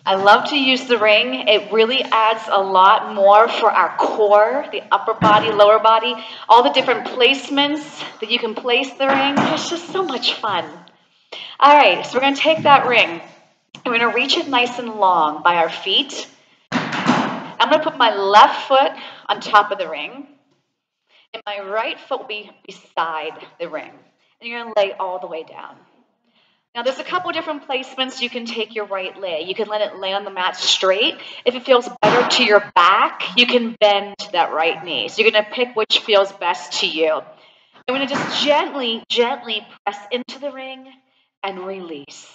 I love to use the ring. It really adds a lot more for our core, the upper body, lower body, all the different placements that you can place the ring. It's just so much fun. All right, so we're going to take that ring and we're going to reach it nice and long by our feet. I'm going to put my left foot on top of the ring, and my right foot will be beside the ring. And you're going to lay all the way down. Now, there's a couple different placements you can take your right leg. You can let it lay on the mat straight. If it feels better to your back, you can bend that right knee. So you're going to pick which feels best to you. And we're going to just gently, gently press into the ring and release.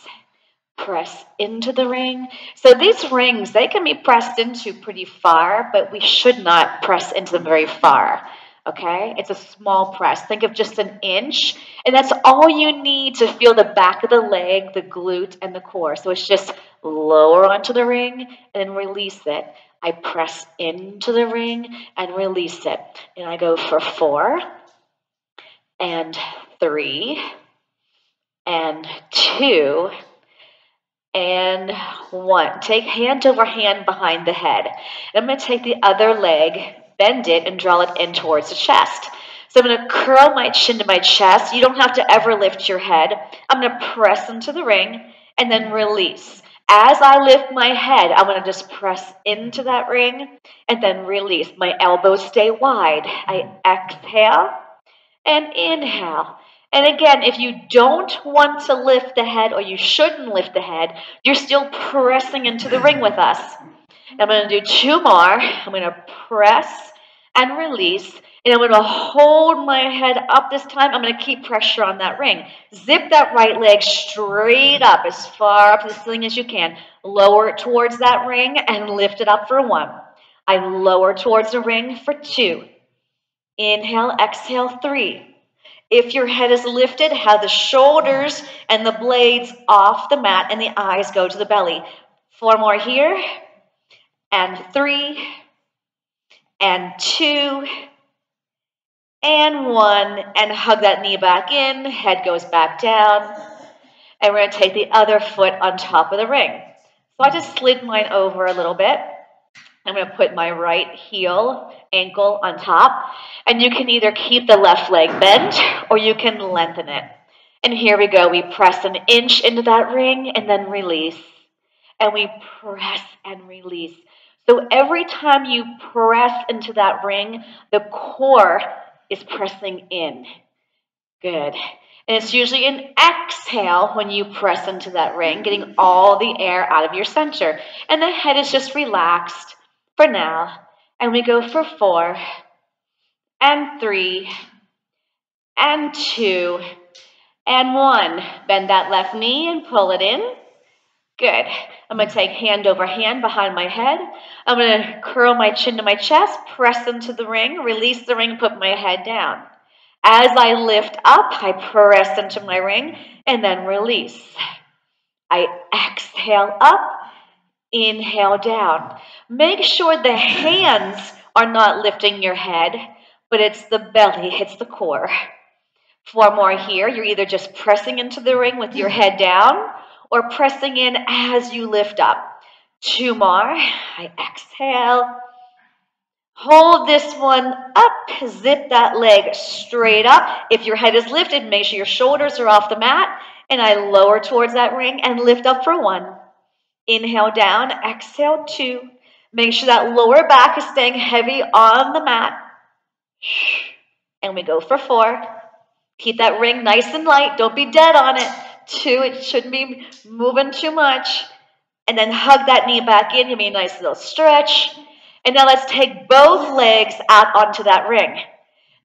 Press into the ring. So these rings, they can be pressed into pretty far, but we should not press into them very far. Okay, it's a small press. Think of just an inch, and that's all you need to feel the back of the leg, the glute, and the core. So it's just lower onto the ring and then release it. I press into the ring and release it. And I go for 4 and 3 and 2 and 1. Take hand over hand behind the head. And I'm going to take the other leg, bend it, and draw it in towards the chest. So I'm going to curl my chin to my chest. You don't have to ever lift your head. I'm going to press into the ring and then release. As I lift my head, I'm going to just press into that ring and then release. My elbows stay wide. I exhale and inhale. And again, if you don't want to lift the head, or you shouldn't lift the head, you're still pressing into the ring with us. I'm going to do 2 more. I'm going to press and release. And I'm going to hold my head up this time. I'm going to keep pressure on that ring. Zip that right leg straight up, as far up to the ceiling as you can. Lower it towards that ring and lift it up for 1. I lower towards the ring for 2. Inhale, exhale, 3. If your head is lifted, have the shoulders and the blades off the mat and the eyes go to the belly. 4 more here, and 3, and 2, and 1, and hug that knee back in, head goes back down, and we're going to take the other foot on top of the ring. So I just slid mine over a little bit. I'm going to put my right heel, ankle on top, and you can either keep the left leg bent or you can lengthen it. And here we go. We press an inch into that ring and then release. And we press and release. So every time you press into that ring, the core is pressing in. Good. And it's usually an exhale when you press into that ring, getting all the air out of your center. And the head is just relaxed for now. And we go for 4 and 3 and 2 and 1. Bend that left knee and pull it in. Good. I'm going to take hand over hand behind my head. I'm going to curl my chin to my chest, press into the ring, release the ring, and put my head down. As I lift up, I press into my ring and then release. I exhale up, inhale down. Make sure the hands are not lifting your head, but it's the belly, it's the core. 4 more here. You're either just pressing into the ring with your head down or pressing in as you lift up. 2 more. I exhale. Hold this one up. Zip that leg straight up. If your head is lifted, make sure your shoulders are off the mat. And I lower towards that ring and lift up for 1. Inhale down. Exhale 2. Make sure that lower back is staying heavy on the mat. And we go for 4. Keep that ring nice and light. Don't be dead on it. 2, it shouldn't be moving too much. And then hug that knee back in. Give me a nice little stretch. And now let's take both legs out onto that ring.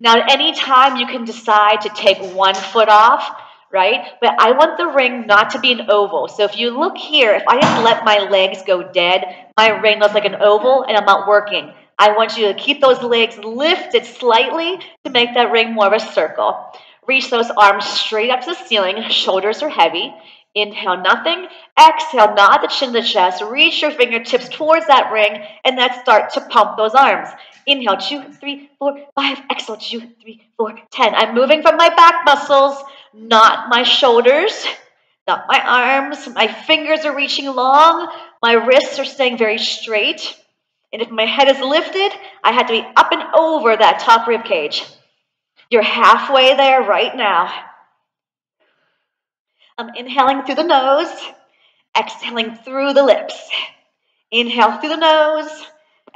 Now, at any time, you can decide to take 1 foot off, right? But I want the ring not to be an oval. So if you look here, if I just let my legs go dead, my ring looks like an oval and I'm not working. I want you to keep those legs lifted slightly to make that ring more of a circle. Reach those arms straight up to the ceiling. Shoulders are heavy. Inhale, nothing. Exhale, nod the chin to the chest. Reach your fingertips towards that ring, and let's start to pump those arms. Inhale, 2, 3, 4, 5. Exhale, 2, 3, 4, 10. I'm moving from my back muscles, not my shoulders. Not my arms, my fingers are reaching long, my wrists are staying very straight. And if my head is lifted, I had to be up and over that top rib cage. You're halfway there right now. I'm inhaling through the nose, exhaling through the lips. Inhale through the nose,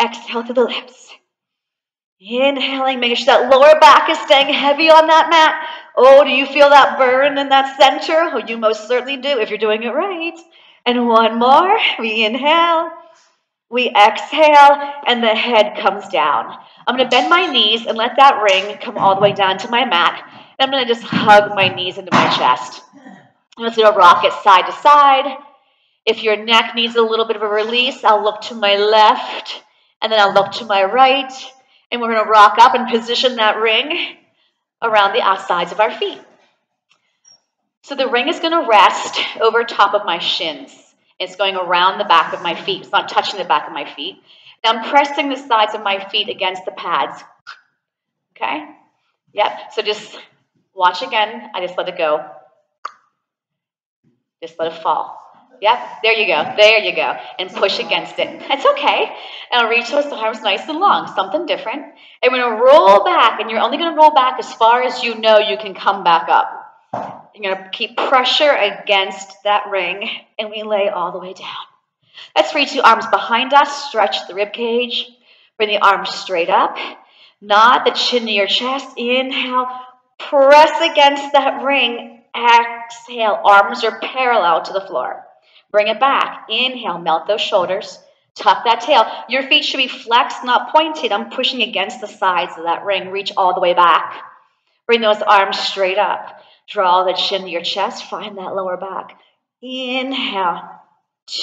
exhale through the lips. Inhaling, making sure that lower back is staying heavy on that mat. Oh, do you feel that burn in that center? Oh, you most certainly do if you're doing it right. And one more. We inhale, we exhale, and the head comes down. I'm going to bend my knees and let that ring come all the way down to my mat. And I'm going to just hug my knees into my chest. I'm just going to rock it side to side. If your neck needs a little bit of a release, I'll look to my left, and then I'll look to my right. And we're going to rock up and position that ring around the outsides of our feet. So the ring is going to rest over top of my shins. It's going around the back of my feet. It's not touching the back of my feet. Now I'm pressing the sides of my feet against the pads. Okay? Yep. So just watch again. I just let it go. Just let it fall. Yep, there you go, there you go. And push against it. It's okay. And I'll reach those arms nice and long, something different. And we're gonna roll back, and you're only gonna roll back as far as you know you can come back up. You're gonna keep pressure against that ring, and we lay all the way down. Let's reach the arms behind us, stretch the rib cage, bring the arms straight up, nod the chin to your chest, inhale, press against that ring, exhale, arms are parallel to the floor. Bring it back. Inhale, melt those shoulders. Tuck that tail. Your feet should be flexed, not pointed. I'm pushing against the sides of that ring. Reach all the way back. Bring those arms straight up. Draw the chin to your chest. Find that lower back. Inhale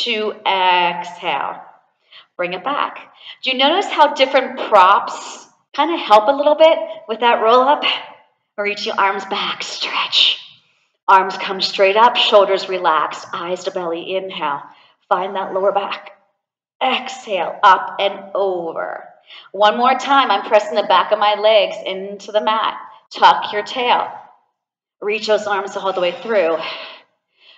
to exhale. Bring it back. Do you notice how different props kind of help a little bit with that roll up? Reach your arms back. Stretch. Arms come straight up, shoulders relaxed, eyes to belly, inhale. Find that lower back. Exhale, up and over. One more time, I'm pressing the back of my legs into the mat. Tuck your tail. Reach those arms all the way through.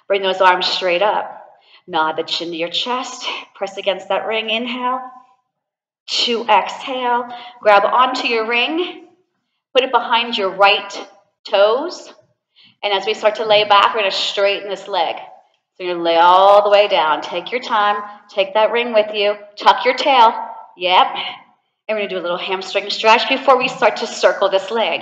Bring those arms straight up. Nod the chin to your chest. Press against that ring, inhale. To exhale. Grab onto your ring. Put it behind your right toes. And as we start to lay back, we're going to straighten this leg. So you're going to lay all the way down. Take your time. Take that ring with you. Tuck your tail. Yep. And we're going to do a little hamstring stretch before we start to circle this leg.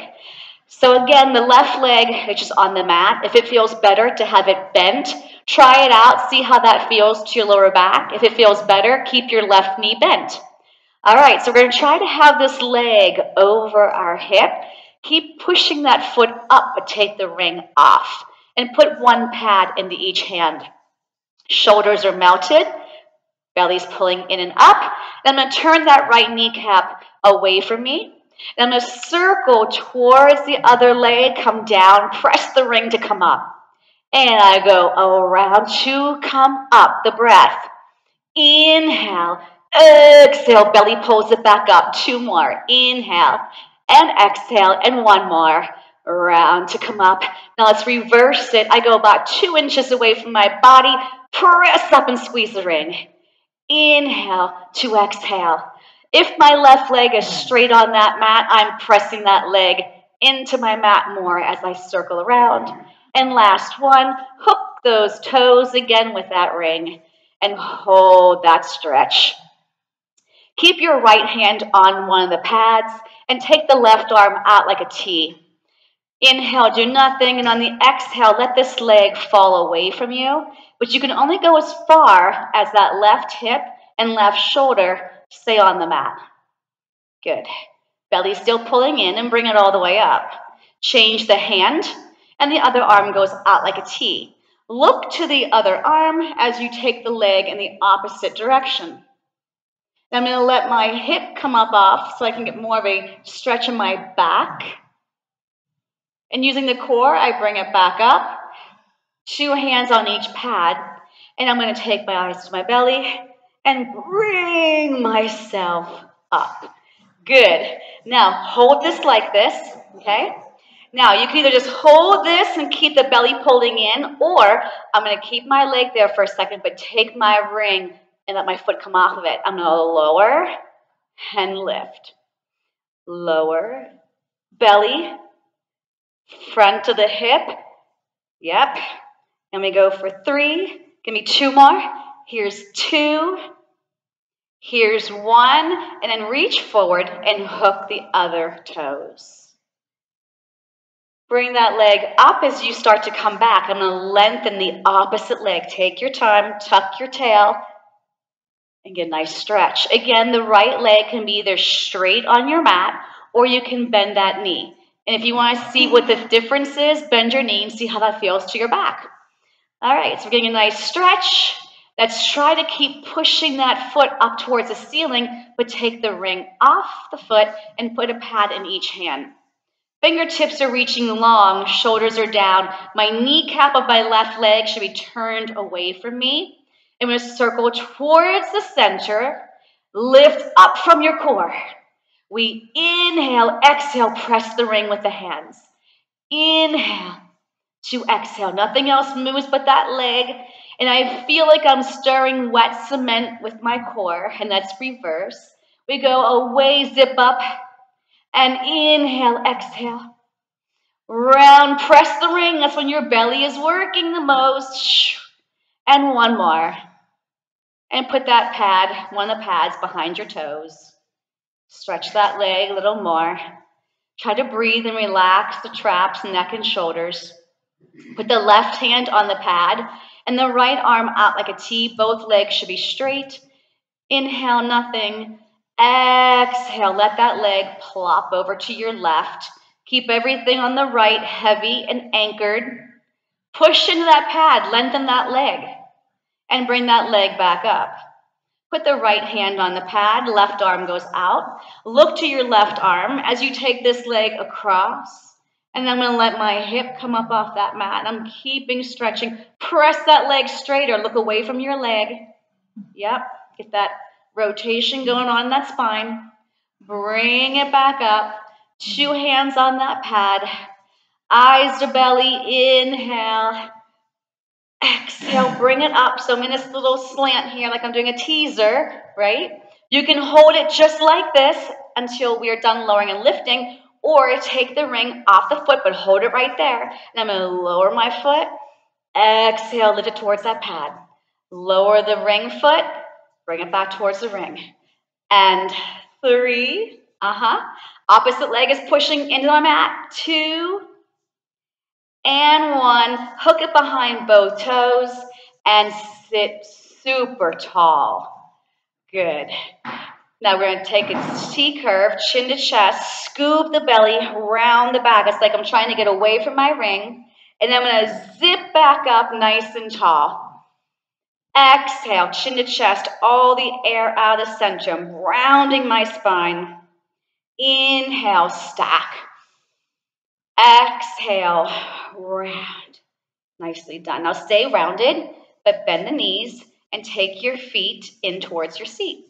So again, the left leg, which is on the mat, if it feels better to have it bent, try it out. See how that feels to your lower back. If it feels better, keep your left knee bent. All right, so we're going to try to have this leg over our hip. Keep pushing that foot up, but take the ring off. And put one pad into each hand. Shoulders are mounted. Belly's pulling in and up. And I'm going to turn that right kneecap away from me. And I'm going to circle towards the other leg, come down, press the ring to come up. And I go around to come up. The breath. Inhale. Exhale. Belly pulls it back up. Two more. Inhale. And exhale, and one more round to come up. Now let's reverse it. I go about 2 inches away from my body. Press up and squeeze the ring. Inhale to exhale. If my left leg is straight on that mat, I'm pressing that leg into my mat more as I circle around. And last one, hook those toes again with that ring and hold that stretch. Keep your right hand on one of the pads and take the left arm out like a T. Inhale, do nothing, and on the exhale, let this leg fall away from you, but you can only go as far as that left hip and left shoulder stay on the mat. Good. Belly still pulling in and bring it all the way up. Change the hand, and the other arm goes out like a T. Look to the other arm as you take the leg in the opposite direction. I'm going to let my hip come up off so I can get more of a stretch in my back. And using the core, I bring it back up. 2 hands on each pad. And I'm going to take my eyes to my belly and bring myself up. Good. Now, hold this like this, okay? Now, you can either just hold this and keep the belly pulling in, or I'm going to keep my leg there for a second, but take my ring and let my foot come off of it. I'm going to lower and lift. Lower, belly, front of the hip. Yep. And we go for 3. Give me 2 more. Here's 2. Here's 1. And then reach forward and hook the other toes. Bring that leg up as you start to come back. I'm going to lengthen the opposite leg. Take your time, tuck your tail, and get a nice stretch. Again, the right leg can be either straight on your mat, or you can bend that knee. And if you want to see what the difference is, bend your knee and see how that feels to your back. All right, so we're getting a nice stretch. Let's try to keep pushing that foot up towards the ceiling, but take the ring off the foot and put a pad in each hand. Fingertips are reaching long, shoulders are down. My kneecap of my left leg should be turned away from me. I'm going to circle towards the center. Lift up from your core. We inhale, exhale, press the ring with the hands. Inhale to exhale. Nothing else moves but that leg. And I feel like I'm stirring wet cement with my core, and that's reverse. We go away, zip up. And inhale, exhale. Round, press the ring. That's when your belly is working the most. And 1 more. And put that pad, one of the pads, behind your toes. Stretch that leg a little more. Try to breathe and relax the traps, neck and shoulders. Put the left hand on the pad and the right arm out like a T. Both legs should be straight. Inhale, nothing. Exhale, let that leg plop over to your left. Keep everything on the right heavy and anchored. Push into that pad, lengthen that leg, and bring that leg back up. Put the right hand on the pad, left arm goes out. Look to your left arm as you take this leg across, and then I'm going to let my hip come up off that mat. I'm keeping stretching. Press that leg straighter. Look away from your leg. Yep, get that rotation going on in that spine. Bring it back up. 2 hands on that pad. Eyes to belly. Inhale. Exhale. Bring it up. So I'm in this little slant here like I'm doing a teaser, right? You can hold it just like this until we are done lowering and lifting, or take the ring off the foot, but hold it right there. And I'm going to lower my foot. Exhale. Lift it towards that pad. Lower the ring foot. Bring it back towards the ring. And 3. Opposite leg is pushing into my mat. 2. And 1. Hook it behind both toes and sit super tall. Good. Now we're going to take a T-curve, chin to chest, scoop the belly, round the back. It's like I'm trying to get away from my ring. And then I'm going to zip back up nice and tall. Exhale, chin to chest, all the air out of the center. I'm rounding my spine. Inhale, stack. Exhale, round. Nicely done. Now stay rounded, but bend the knees and take your feet in towards your seat.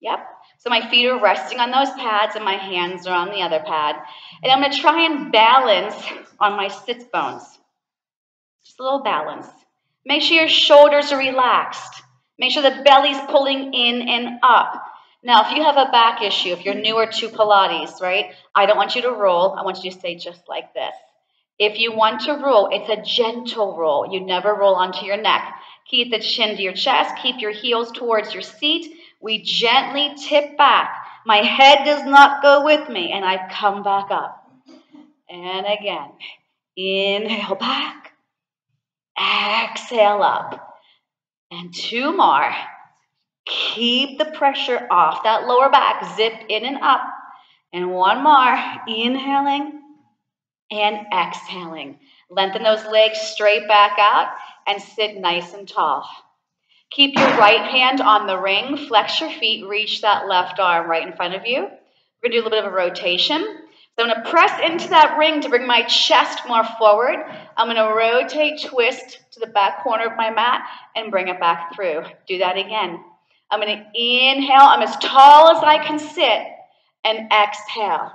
Yep. So my feet are resting on those pads and my hands are on the other pad. And I'm going to try and balance on my sits bones. Just a little balance. Make sure your shoulders are relaxed. Make sure the belly's pulling in and up. Now, if you have a back issue, if you're newer to Pilates, right, I don't want you to roll. I want you to stay just like this. If you want to roll, it's a gentle roll. You never roll onto your neck. Keep the chin to your chest. Keep your heels towards your seat. We gently tip back. My head does not go with me, and I come back up. And again, inhale back. Exhale up. And 2 more. Keep the pressure off that lower back. Zip in and up. And 1 more. Inhaling and exhaling. Lengthen those legs straight back out and sit nice and tall. Keep your right hand on the ring. Flex your feet. Reach that left arm right in front of you. We're going to do a little bit of a rotation. So I'm going to press into that ring to bring my chest more forward. I'm going to rotate, twist to the back corner of my mat and bring it back through. Do that again. I'm going to inhale. I'm as tall as I can sit and exhale.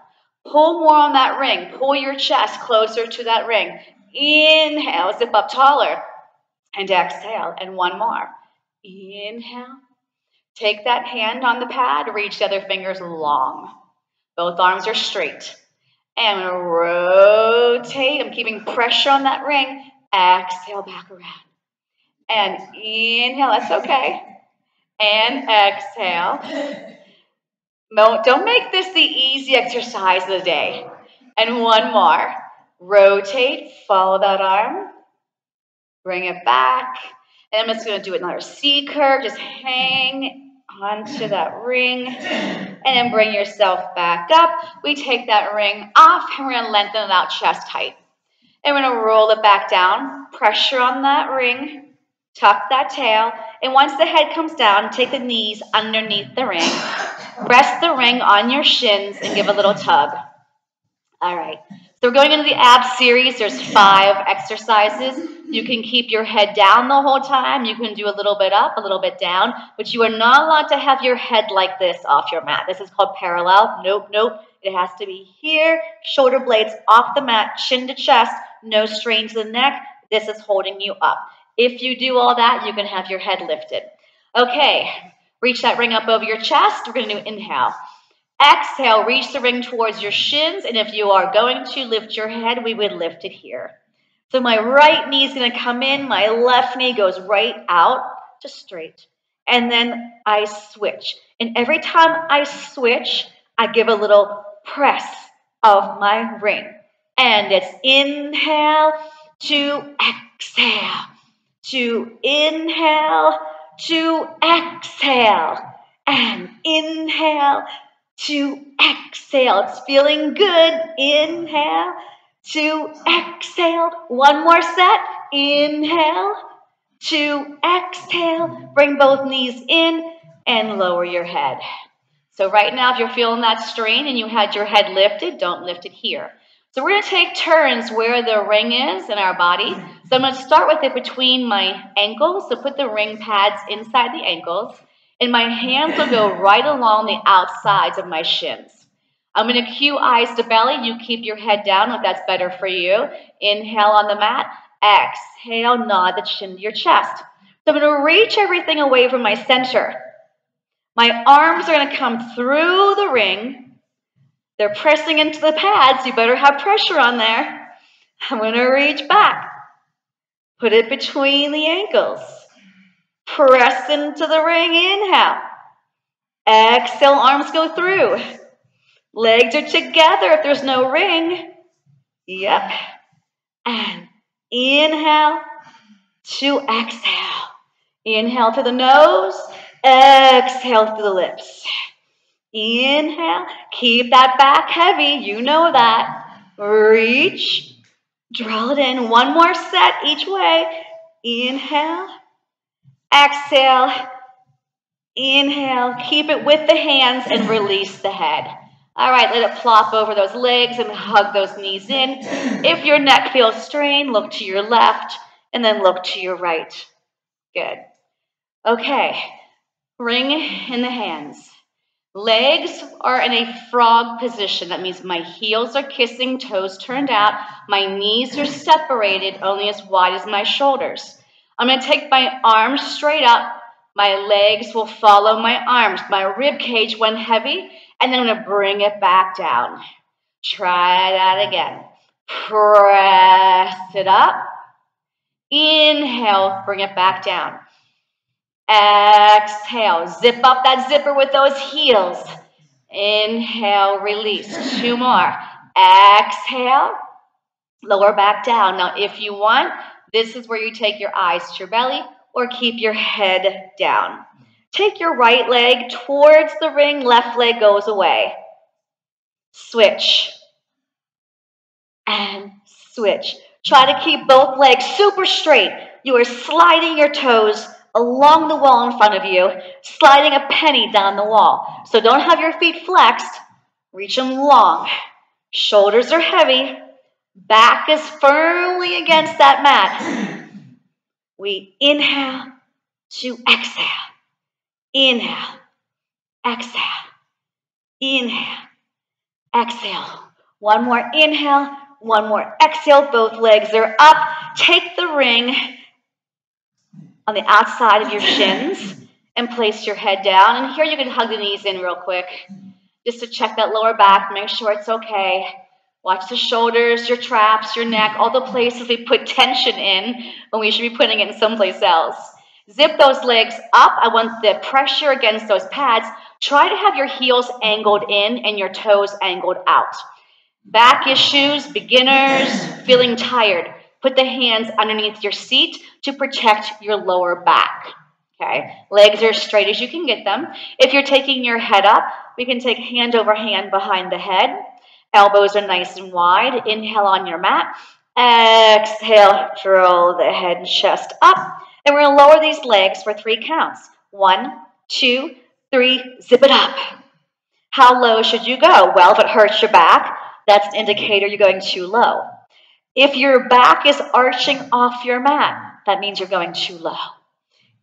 Pull more on that ring. Pull your chest closer to that ring. Inhale, zip up taller. And exhale, and one more. Inhale. Take that hand on the pad, reach the other fingers long. Both arms are straight. And I'm going to rotate. I'm keeping pressure on that ring. Exhale, back around. And inhale, that's okay. And exhale. No, don't make this the easy exercise of the day. And one more. Rotate, follow that arm. Bring it back. And I'm just going to do another C curve. Just hang onto that ring. And then bring yourself back up. We take that ring off, and we're going to lengthen it out chest height. And we're going to roll it back down. Pressure on that ring. Tuck that tail. And once the head comes down, take the knees underneath the ring. Rest the ring on your shins and give a little tug. All right. So we're going into the abs series. There's 5 exercises. You can keep your head down the whole time. You can do a little bit up, a little bit down. But you are not allowed to have your head like this off your mat. This is called parallel. Nope, nope. It has to be here. Shoulder blades off the mat, chin to chest. No strain to the neck. This is holding you up. If you do all that, you can have your head lifted. Okay. Reach that ring up over your chest. We're going to do inhale. Exhale, reach the ring towards your shins, and if you are going to lift your head, we would lift it here. So my right knee is going to come in, my left knee goes right out, just straight. And then I switch. And every time I switch, I give a little press of my ring. And it's inhale to exhale, to inhale, to exhale, and inhale, to exhale. It's feeling good. Inhale to exhale. One more set. Inhale to exhale. Bring both knees in and lower your head. So right now, if you're feeling that strain and you had your head lifted, don't lift it here. So we're going to take turns where the ring is in our body. So I'm going to start with it between my ankles. So put the ring pads inside the ankles. And my hands will go right along the outsides of my shins. I'm going to cue eyes to belly. You keep your head down if that's better for you. Inhale on the mat. Exhale, nod the chin to your chest. So I'm going to reach everything away from my center. My arms are going to come through the ring. They're pressing into the pads. You better have pressure on there. I'm going to reach back. Put it between the ankles. Press into the ring. Inhale. Exhale, arms go through. Legs are together if there's no ring. Yep. And inhale to exhale. Inhale through the nose. Exhale through the lips. Inhale. Keep that back heavy. You know that. Reach. Draw it in. One more set each way. Inhale. Exhale. Inhale. Keep it with the hands and release the head. All right, let it plop over those legs and hug those knees in. If your neck feels strained, look to your left and then look to your right. Good. Okay. Ring in the hands. Legs are in a frog position. That means my heels are kissing, toes turned out. My knees are separated, only as wide as my shoulders. I'm going to take my arms straight up. My legs will follow my arms. My rib cage went heavy, and then I'm going to bring it back down. Try that again. Press it up. Inhale, bring it back down. Exhale, zip up that zipper with those heels. Inhale, release. 2 more. Exhale, lower back down. Now, if you want, this is where you take your eyes to your belly or keep your head down. Take your right leg towards the ring, left leg goes away. Switch. And switch. Try to keep both legs super straight. You are sliding your toes along the wall in front of you, sliding a penny down the wall. So don't have your feet flexed. Reach them long. Shoulders are heavy. Back is firmly against that mat. We inhale to exhale. Inhale. Exhale. Inhale. Exhale. One more inhale, one more exhale. Both legs are up. Take the ring on the outside of your shins and place your head down. And here you can hug the knees in real quick just to check that lower back, make sure it's okay. Watch the shoulders, your traps, your neck, all the places we put tension in when we should be putting it in someplace else. Zip those legs up. I want the pressure against those pads. Try to have your heels angled in and your toes angled out. Back issues, beginners, feeling tired. Put the hands underneath your seat to protect your lower back. Okay, legs are as straight as you can get them. If you're taking your head up, we can take hand over hand behind the head. Elbows are nice and wide. Inhale on your mat. Exhale, draw the head and chest up. And we're going to lower these legs for 3 counts. 1, 2, 3, zip it up. How low should you go? Well, if it hurts your back, that's an indicator you're going too low. If your back is arching off your mat, that means you're going too low.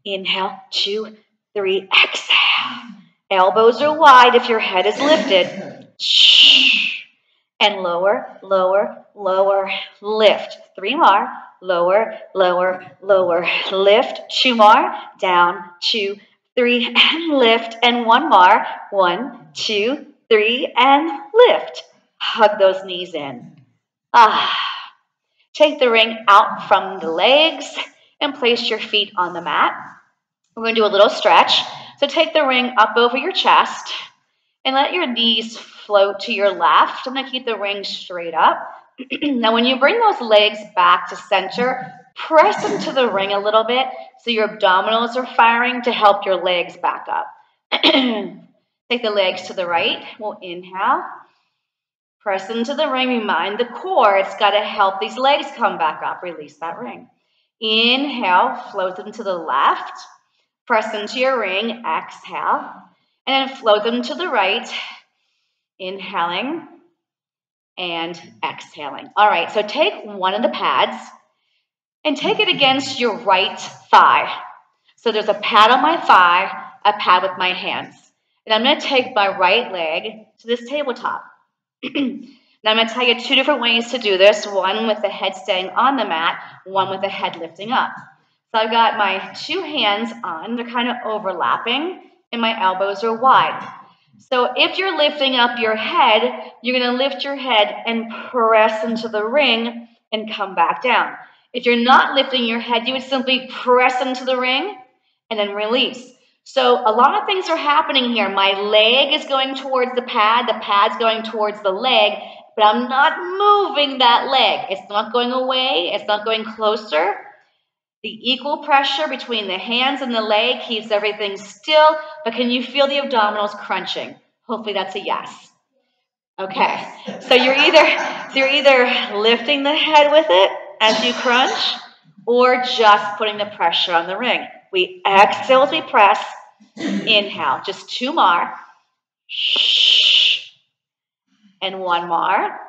Inhale, 2, 3, exhale. Elbows are wide if your head is lifted. Shh. And lower, lower, lower, lift. 3 more. Lower, lower, lower, lift. 2 more. Down, 2, 3, and lift. And 1 more. 1, 2, 3, and lift. Hug those knees in. Take the ring out from the legs and place your feet on the mat. We're going to do a little stretch. So take the ring up over your chest and let your knees float to your left. I'm going to keep the ring straight up. Now, when you bring those legs back to center, press into the ring a little bit so your abdominals are firing to help your legs back up. Take the legs to the right. We'll inhale. Press into the ring. Mind the core. It's got to help these legs come back up. Release that ring. Inhale. Float them to the left. Press into your ring. Exhale. And then float them to the right. Inhaling and exhaling. All right, so take one of the pads and take it against your right thigh. So there's a pad on my thigh, a pad with my hands. And I'm going to take my right leg to this tabletop. Now I'm going to tell you 2 different ways to do this, one with the head staying on the mat, one with the head lifting up. So I've got my 2 hands on, they're kind of overlapping, and my elbows are wide. So if you're lifting up your head, you're going to lift your head and press into the ring and come back down. If you're not lifting your head, you would simply press into the ring and then release. So a lot of things are happening here. My leg is going towards the pad's going towards the leg, but I'm not moving that leg. It's not going away. It's not going closer. The equal pressure between the hands and the leg keeps everything still, but can you feel the abdominals crunching? Hopefully that's a yes. Okay, so you're either lifting the head with it as you crunch or just putting the pressure on the ring. We exhale as we press. Inhale, just 2 more. Shh. And 1 more.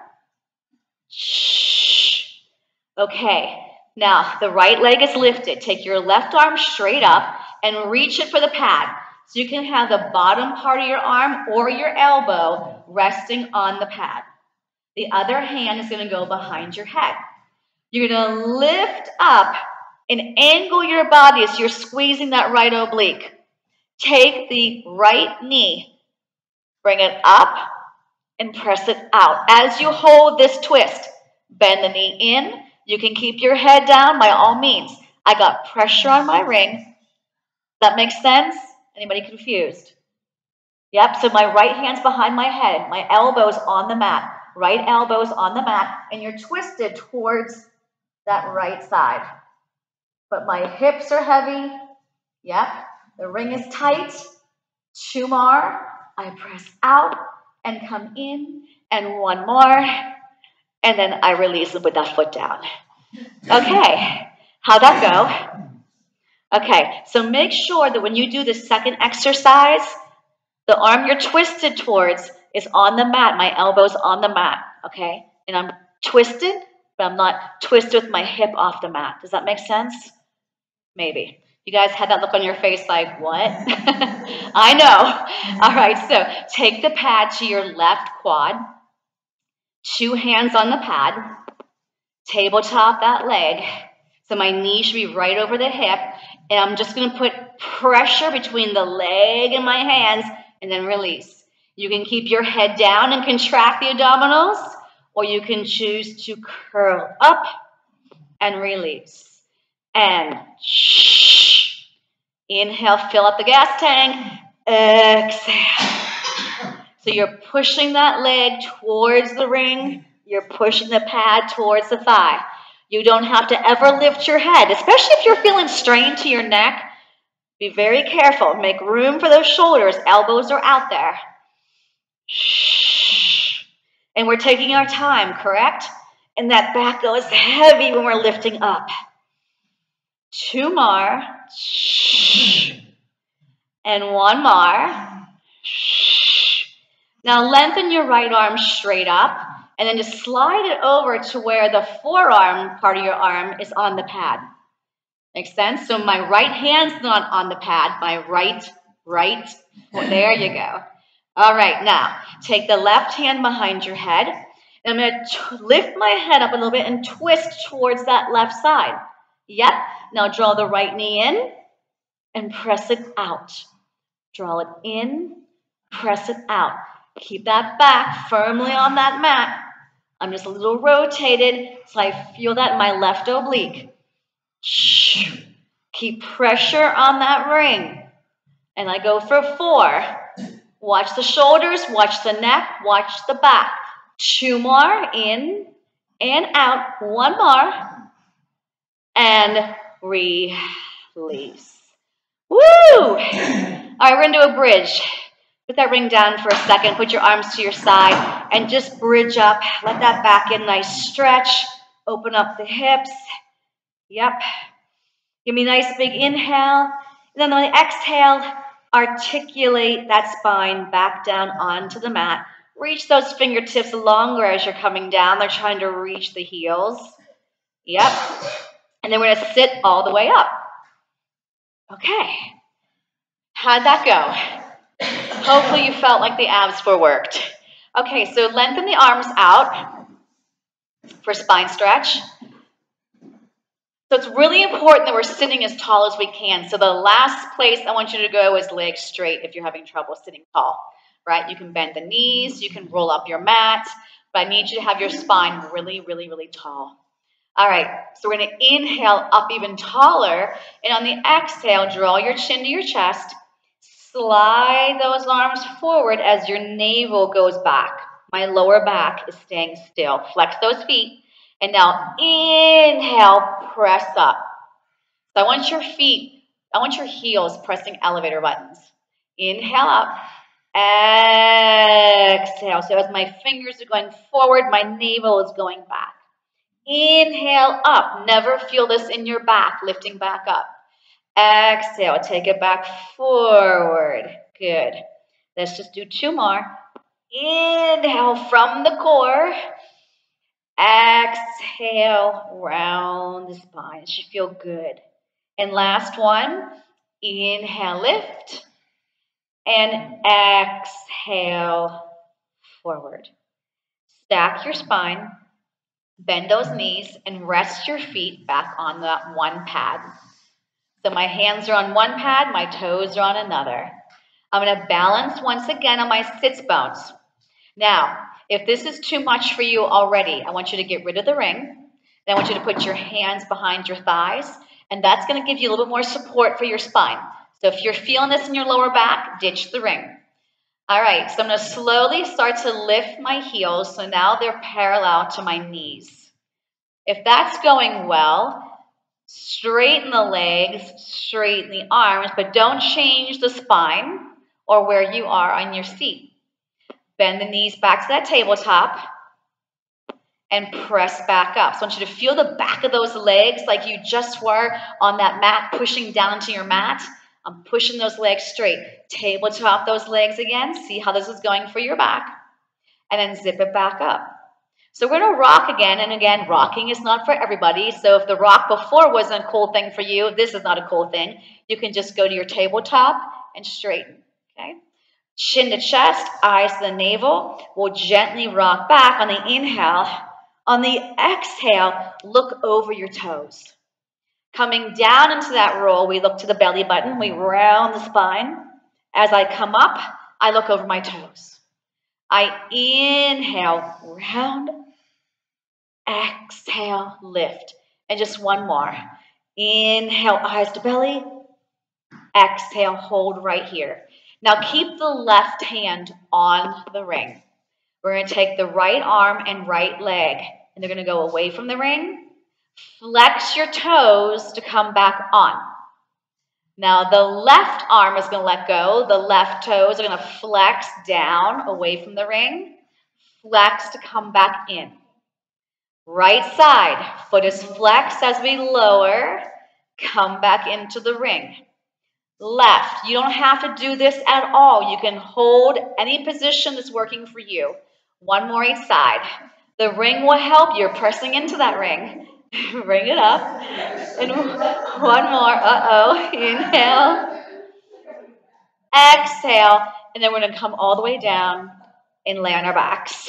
Shh. Okay. Now, the right leg is lifted. Take your left arm straight up and reach it for the pad. So you can have the bottom part of your arm or your elbow resting on the pad. The other hand is going to go behind your head. You're going to lift up and angle your body as you're squeezing that right oblique. Take the right knee, bring it up, and press it out. As you hold this twist, bend the knee in. You can keep your head down by all means. I got pressure on my ring. That makes sense? Anybody confused? Yep, so my right hand's behind my head. My elbow's on the mat. Right elbow's on the mat, and you're twisted towards that right side. But my hips are heavy. Yep, the ring is tight. 2 more. I press out and come in, and 1 more. And then I release it with that foot down. Okay, how'd that go? Okay, so make sure that when you do the second exercise, the arm you're twisted towards is on the mat. My elbow's on the mat, okay? And I'm twisted, but I'm not twisted with my hip off the mat. Does that make sense? Maybe. You guys had that look on your face like, what? I know. All right, so take the pad to your left quad. 2 hands on the pad, tabletop that leg. So my knee should be right over the hip, and I'm just gonna put pressure between the leg and my hands, and then release. You can keep your head down and contract the abdominals, or you can choose to curl up and release. And inhale, fill up the gas tank, exhale. So you're pushing that leg towards the ring, you're pushing the pad towards the thigh. You don't have to ever lift your head, especially if you're feeling strain to your neck. Be very careful. Make room for those shoulders. Elbows are out there. And we're taking our time, correct? And that back goes heavy when we're lifting up. 2 more. And 1 more. Now lengthen your right arm straight up, and then just slide it over to where the forearm part of your arm is on the pad. Makes sense? So my right hand's not on the pad, my right, well, there you go. All right, now take the left hand behind your head, and I'm gonna lift my head up a little bit and twist towards that left side. Yep, now draw the right knee in and press it out. Draw it in, press it out. Keep that back firmly on that mat. I'm just a little rotated so I feel that in my left oblique. Keep pressure on that ring. And I go for 4. Watch the shoulders, watch the neck, watch the back. 2 more, in and out. 1 more. And release. Woo! All right, we're gonna do a bridge. Put that ring down for a second. Put your arms to your side and just bridge up. Let that back in, nice stretch. Open up the hips. Yep. Give me a nice big inhale. And then on the exhale, articulate that spine back down onto the mat. Reach those fingertips longer as you're coming down. They're trying to reach the heels. Yep. And then we're gonna sit all the way up. Okay. How'd that go? Hopefully you felt like the abs were worked. Okay, so lengthen the arms out for spine stretch. So it's really important that we're sitting as tall as we can. So the last place I want you to go is legs straight if you're having trouble sitting tall, right? You can bend the knees, you can roll up your mat, but I need you to have your spine really, really, really tall. All right, so we're gonna inhale up even taller, and on the exhale, draw your chin to your chest. Slide those arms forward as your navel goes back. My lower back is staying still. Flex those feet. And now inhale, press up. So I want your heels pressing elevator buttons. Inhale up. Exhale. So as my fingers are going forward, my navel is going back. Inhale up. Never feel this in your back, lifting back up. Exhale, take it back forward. Good. Let's just do 2 more. Inhale from the core. Exhale, round the spine. It should feel good. And last one. Inhale, lift. And exhale, forward. Stack your spine. Bend those knees and rest your feet back on that one pad. So my hands are on one pad, my toes are on another. I'm going to balance once again on my sits bones. Now, if this is too much for you already, I want you to get rid of the ring. Then I want you to put your hands behind your thighs, and that's going to give you a little bit more support for your spine. So if you're feeling this in your lower back, ditch the ring. All right, so I'm going to slowly start to lift my heels, so now they're parallel to my knees. If that's going well, straighten the legs, straighten the arms, but don't change the spine or where you are on your seat. Bend the knees back to that tabletop and press back up. So I want you to feel the back of those legs like you just were on that mat, pushing down into your mat. I'm pushing those legs straight. Tabletop those legs again. See how this is going for your back. And then zip it back up. So we're going to rock again, and again, rocking is not for everybody. So if the rock before wasn't a cool thing for you, this is not a cool thing. You can just go to your tabletop and straighten, okay? Chin to chest, eyes to the navel. We'll gently rock back on the inhale. On the exhale, look over your toes. Coming down into that roll, we look to the belly button. We round the spine. As I come up, I look over my toes. I inhale, round. Exhale, lift. And just one more. Inhale, eyes to belly. Exhale, hold right here. Now keep the left hand on the ring. We're going to take the right arm and right leg, and they're going to go away from the ring. Flex your toes to come back on. Now the left arm is going to let go. The left toes are going to flex down away from the ring. Flex to come back in. Right side, foot is flexed as we lower. Come back into the ring. Left, you don't have to do this at all. You can hold any position that's working for you. One more each side. The ring will help. You're pressing into that ring. Bring it up. And one more. Inhale. Exhale. And then we're going to come all the way down and lay on our backs.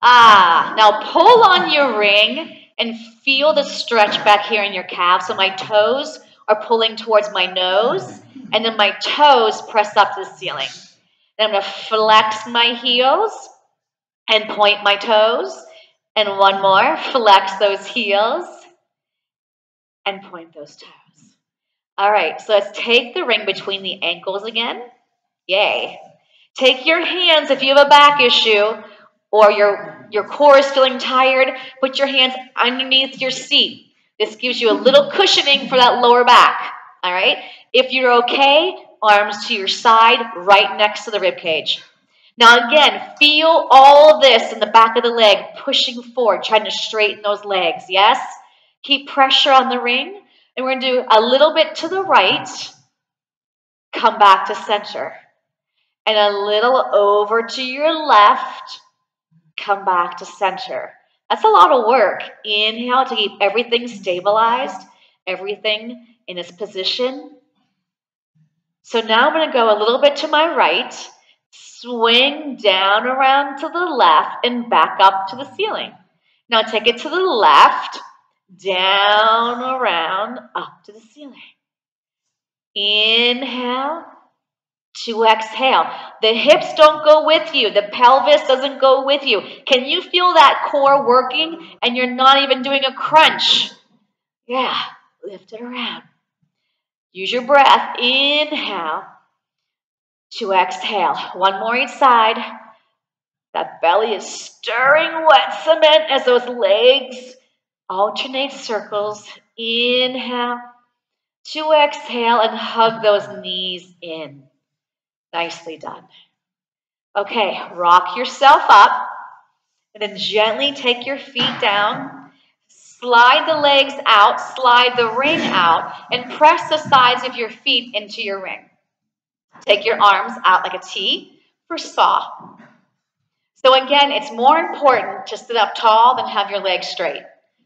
Now pull on your ring and feel the stretch back here in your calves. So my toes are pulling towards my nose, and then my toes press up to the ceiling. Then I'm going to flex my heels and point my toes. And one more, flex those heels and point those toes. All right, so let's take the ring between the ankles again. Yay. Take your hands, if you have a back issue or your core is feeling tired, put your hands underneath your seat. This gives you a little cushioning for that lower back, all right? If you're okay, arms to your side, right next to the rib cage. Now again, feel all this in the back of the leg, pushing forward, trying to straighten those legs, yes? Keep pressure on the ring, and we're going to do a little bit to the right, come back to center, and a little over to your left, come back to center. That's a lot of work. Inhale to keep everything stabilized, everything in its position. So now I'm going to go a little bit to my right, swing down around to the left, and back up to the ceiling. Now take it to the left, down, around, up to the ceiling. Inhale to exhale. The hips don't go with you. The pelvis doesn't go with you. Can you feel that core working and you're not even doing a crunch? Yeah, lift it around. Use your breath. Inhale to exhale. One more each side. That belly is stirring wet cement as those legs alternate circles. Inhale to exhale and hug those knees in. Nicely done. Okay, rock yourself up and then gently take your feet down. Slide the legs out, slide the ring out, and press the sides of your feet into your ring. Take your arms out like a T for saw. So again, it's more important to sit up tall than have your legs straight.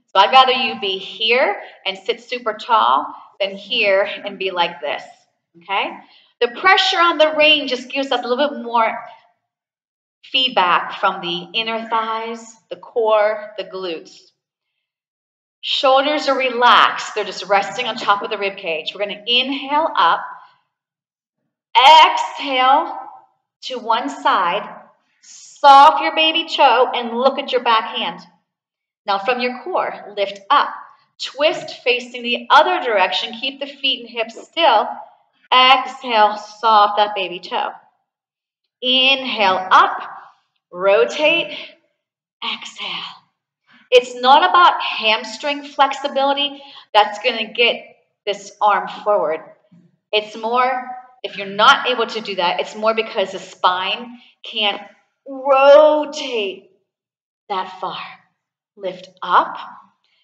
So I'd rather you be here and sit super tall than here and be like this, okay? The pressure on the ring just gives us a little bit more feedback from the inner thighs, the core, the glutes. Shoulders are relaxed. They're just resting on top of the rib cage. We're going to inhale up, exhale to one side, saw off your baby toe, and look at your back hand. Now from your core, lift up. Twist facing the other direction. Keep the feet and hips still. Exhale, saw off that baby toe. Inhale up, rotate, exhale. It's not about hamstring flexibility that's going to get this arm forward. It's more, if you're not able to do that, it's more because the spine can't rotate that far. Lift up.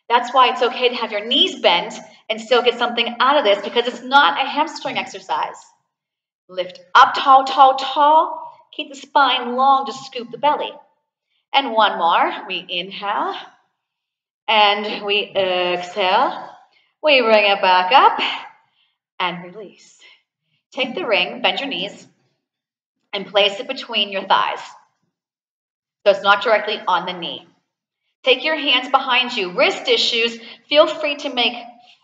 That's why it's okay to have your knees bent and still get something out of this, because it's not a hamstring exercise. Lift up, tall, tall, tall. Keep the spine long to scoop the belly. And one more. We inhale. And we exhale. We bring it back up. And release. Take the ring. Bend your knees. and place it between your thighs. So it's not directly on the knee. Take your hands behind you. Wrist issues, feel free to make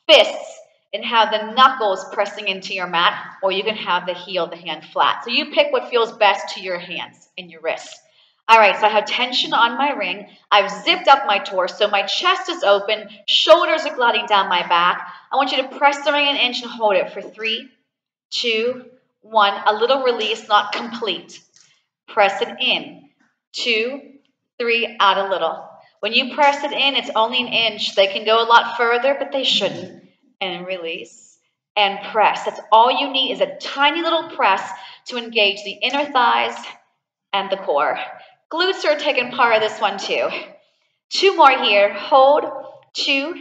fists and have the knuckles pressing into your mat, or you can have the heel of the hand flat. So you pick what feels best to your hands and your wrists. All right, so I have tension on my ring. I've zipped up my torso. My chest is open. Shoulders are gliding down my back. I want you to press the ring an inch and hold it for 3, 2, 1. A little release, not complete. Press it in. 2, 3, out a little. When you press it in, it's only an inch. They can go a lot further, but they shouldn't. And release and press. That's all you need is a tiny little press to engage the inner thighs and the core. Glutes are taking part of this one too. 2 more here. Hold. 2,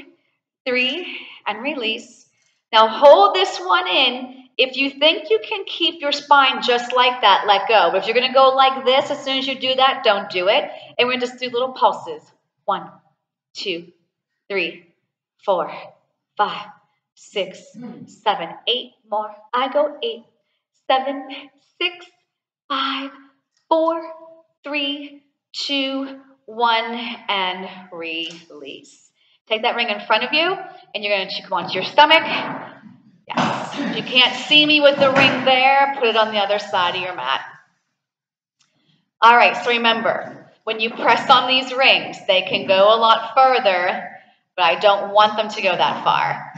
3, and release. Now hold this one in. If you think you can keep your spine just like that, let go. But if you're going to go like this, as soon as you do that, don't do it. And we're going to just do little pulses. 1, 2, 3, 4, 5, 6, 7, 8 more. I go 8, 7, 6, 5, 4, 3, 2, 1, and release. Take that ring in front of you, and you're going to come onto your stomach. Yes. If you can't see me with the ring there, put it on the other side of your mat. All right, so remember, when you press on these rings, they can go a lot further, but I don't want them to go that far,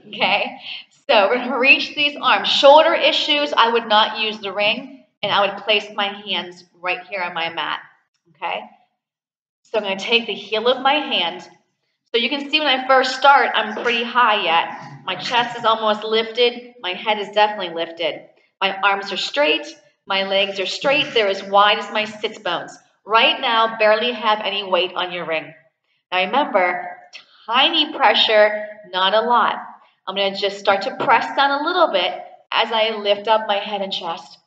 okay? So we're going to reach these arms. Shoulder issues, I would not use the ring, and I would place my hands right here on my mat, okay? So I'm going to take the heel of my hand. So you can see when I first start, I'm pretty high yet. My chest is almost lifted. My head is definitely lifted. My arms are straight. My legs are straight. They're as wide as my sits bones. Right now, barely have any weight on your ring. Now remember, tiny pressure, not a lot. I'm going to just start to press down a little bit as I lift up my head and chest.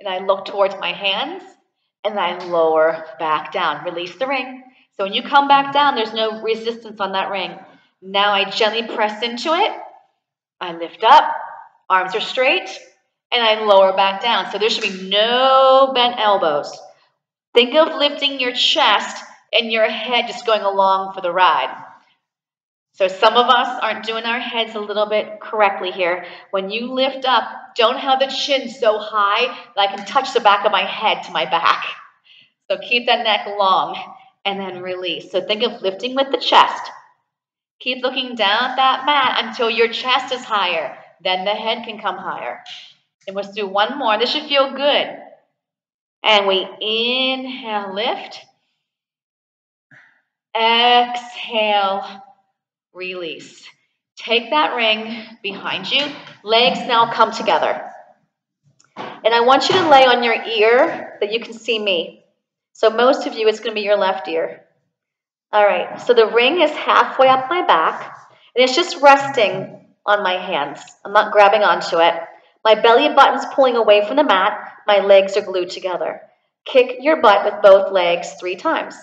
And I look towards my hands, and I lower back down. Release the ring. So when you come back down, there's no resistance on that ring. Now I gently press into it. I lift up. Arms are straight. And I lower back down. So there should be no bent elbows. Think of lifting your chest and your head just going along for the ride. So some of us aren't doing our heads a little bit correctly here. When you lift up, don't have the chin so high that I can touch the back of my head to my back. So keep that neck long and then release. So think of lifting with the chest. Keep looking down at that mat until your chest is higher. Then the head can come higher. And let's do one more. This should feel good. And we inhale, lift. Exhale, release. Take that ring behind you. Legs now come together. And I want you to lay on your ear that you can see me. So most of you, it's going to be your left ear. All right, so the ring is halfway up my back, and it's just resting on my hands. I'm not grabbing onto it. My belly button's pulling away from the mat. My legs are glued together. Kick your butt with both legs 3 times.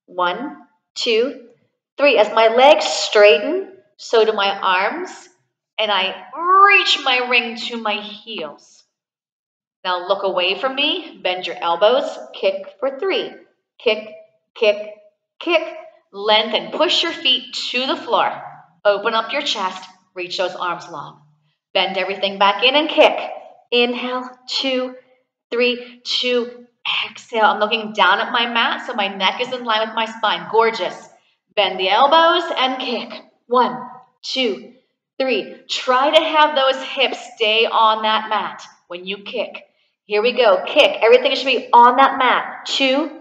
1, 2, 3. As my legs straighten, so do my arms, and I reach my ring to my heels. Now look away from me, bend your elbows, kick for 3. Kick, kick, kick. Lengthen, push your feet to the floor. Open up your chest, reach those arms long. Bend everything back in and kick. Inhale, 2, 3, 2. Exhale, I'm looking down at my mat so my neck is in line with my spine. Gorgeous. Bend the elbows and kick. 1, 2, 3. Try to have those hips stay on that mat when you kick. Here we go. Kick. Everything should be on that mat. 2,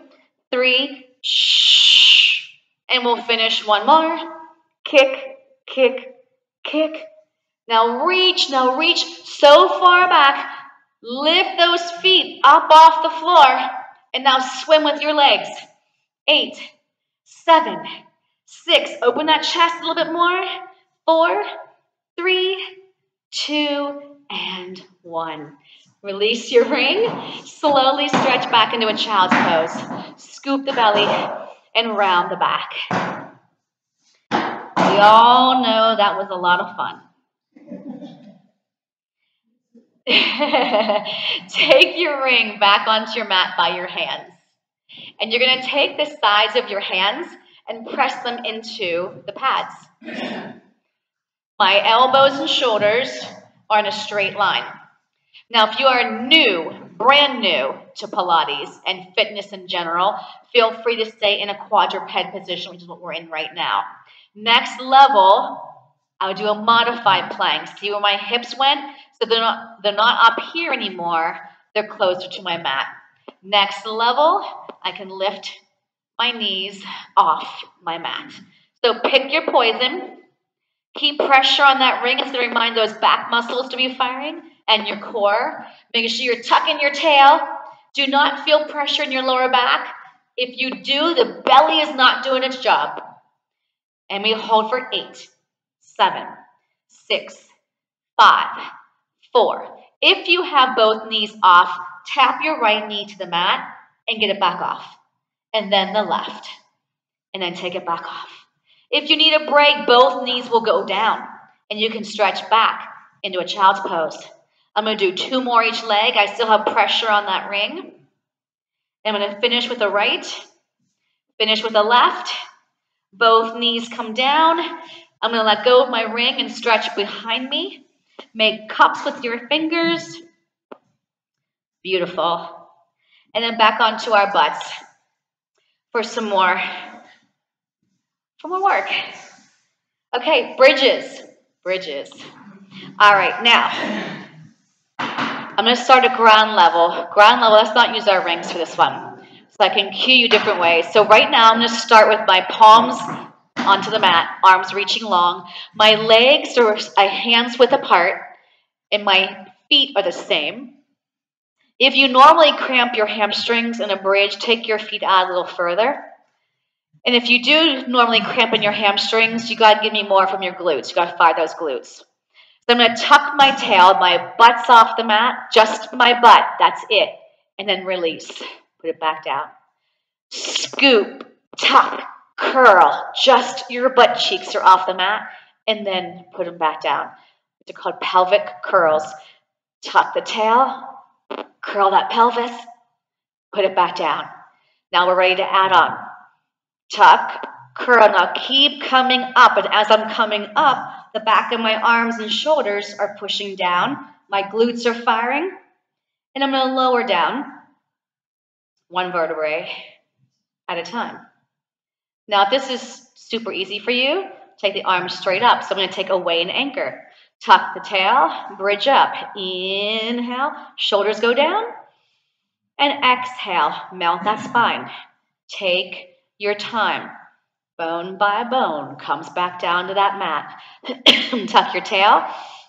3. Shh. And we'll finish one more. Kick, kick, kick. Now reach so far back. Lift those feet up off the floor. And now swim with your legs. 8, 7, 6. Open that chest a little bit more. 4, 3, 2, and 1. Release your ring. Slowly stretch back into a child's pose. Scoop the belly and round the back. We all know that was a lot of fun. Take your ring back onto your mat by your hands. And you're going to take the sides of your hands and press them into the pads. My elbows and shoulders are in a straight line. Now, if you are new, brand new to Pilates and fitness in general, feel free to stay in a quadruped position, which is what we're in right now. Next level, I would do a modified plank. See where my hips went? So they're not up here anymore. They're closer to my mat. Next level, I can lift my knees off my mat. So pick your poison. Keep pressure on that ring. It's going to remind those back muscles to be firing and your core. Making sure you're tucking your tail. Do not feel pressure in your lower back. If you do, the belly is not doing its job. And we hold for 8, 7, 6, 5, 4. If you have both knees off, tap your right knee to the mat and get it back off. And then the left. And then take it back off. If you need a break, both knees will go down. And you can stretch back into a child's pose. I'm going to do 2 more each leg. I still have pressure on that ring. And I'm going to finish with the right. Finish with the left. Both knees come down. I'm going to let go of my ring and stretch behind me. Make cups with your fingers. Beautiful. And then back onto our butts for some more work. Okay, bridges. Bridges. All right, now, I'm going to start at ground level. Ground level, let's not use our rings for this one. So I can cue you different ways. So right now, I'm going to start with my palms onto the mat, arms reaching long. My legs are a hand's width apart, and my feet are the same. If you normally cramp your hamstrings in a bridge, take your feet out a little further. And if you do normally cramp in your hamstrings, you got to give me more from your glutes. You got to fire those glutes. So I'm going to tuck my tail, my butt's off the mat, just my butt. That's it. And then release. Put it back down. Scoop, tuck, curl. Just your butt cheeks are off the mat. And then put them back down. They're called pelvic curls. Tuck the tail, curl that pelvis, put it back down. Now we're ready to add on. Tuck, curl. Now keep coming up. And as I'm coming up, the back of my arms and shoulders are pushing down. My glutes are firing. And I'm going to lower down 1 vertebrae at a time. Now, if this is super easy for you, take the arms straight up. So I'm going to take away an anchor. Tuck the tail, bridge up. Inhale, shoulders go down. And exhale, melt that spine. Take your time. Bone by bone comes back down to that mat. Tuck your tail.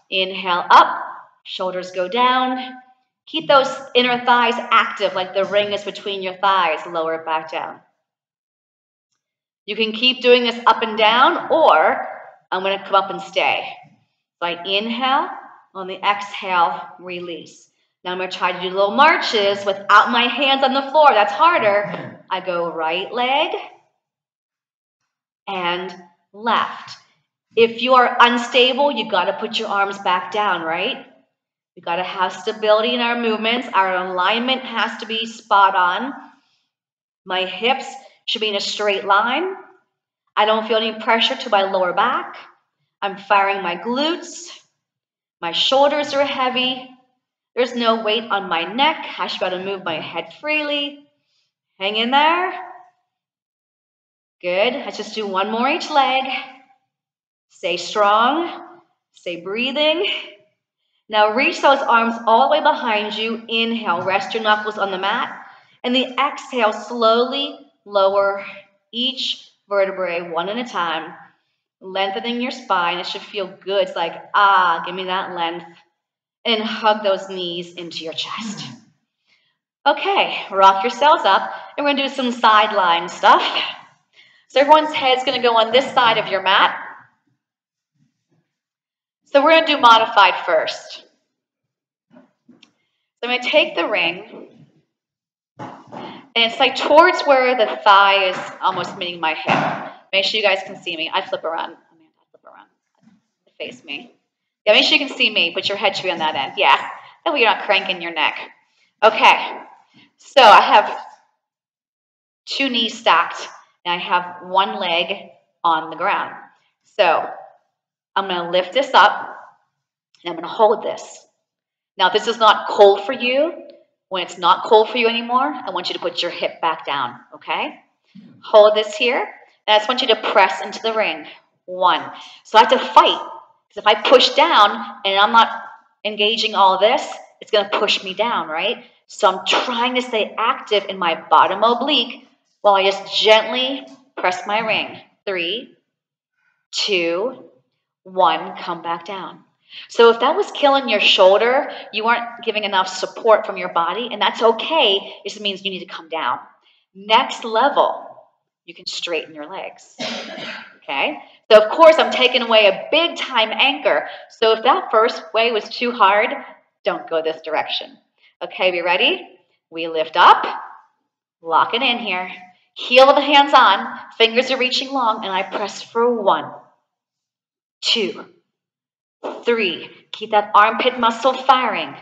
Inhale up. Shoulders go down. Keep those inner thighs active like the ring is between your thighs. Lower it back down. You can keep doing this up and down, or I'm going to come up and stay. So I inhale. On the exhale, release. Now I'm going to try to do little marches without my hands on the floor. That's harder. I go right leg and left. If you are unstable, you got to put your arms back down, right? We got to have stability in our movements. Our alignment has to be spot on. My hips should be in a straight line. I don't feel any pressure to my lower back. I'm firing my glutes. My shoulders are heavy. There's no weight on my neck. I should be able to move my head freely. Hang in there. Good. Let's just do 1 more each leg. Stay strong. Stay breathing. Now reach those arms all the way behind you. Inhale. Rest your knuckles on the mat. And the exhale, slowly lower each vertebrae 1 at a time. Lengthening your spine. It should feel good. It's like, give me that length. And hug those knees into your chest. Okay, rock yourselves up. And we're going to do some sideline stuff. So everyone's head's going to go on this side of your mat. So we're going to do modified first. So I'm going to take the ring. And it's like towards where the thigh is almost meeting my hip. Make sure you guys can see me. I flip around. Amanda, flip around. Face me. Yeah, make sure you can see me, but your head should be on that end. Yeah, That way you're not cranking your neck. Okay, so I have 2 knees stacked, and I have 1 leg on the ground. So I'm going to lift this up, and I'm going to hold this. Now, this is not cold for you. When it's not cold for you anymore, I want you to put your hip back down, okay? Hold this here, and I just want you to press into the ring. 1. So I have to fight, because if I push down and I'm not engaging all of this, it's going to push me down, right? So I'm trying to stay active in my bottom oblique while I just gently press my ring. 3, 2, 1, come back down. So if that was killing your shoulder, you weren't giving enough support from your body, and that's okay. It just means you need to come down. Next level, you can straighten your legs. Okay? So of course, I'm taking away a big time anchor. So if that first way was too hard, don't go this direction. Okay, we ready? We lift up, lock it in here. Heel of the hands on, fingers are reaching long, and I press for 1, 2, 3. Keep that armpit muscle firing.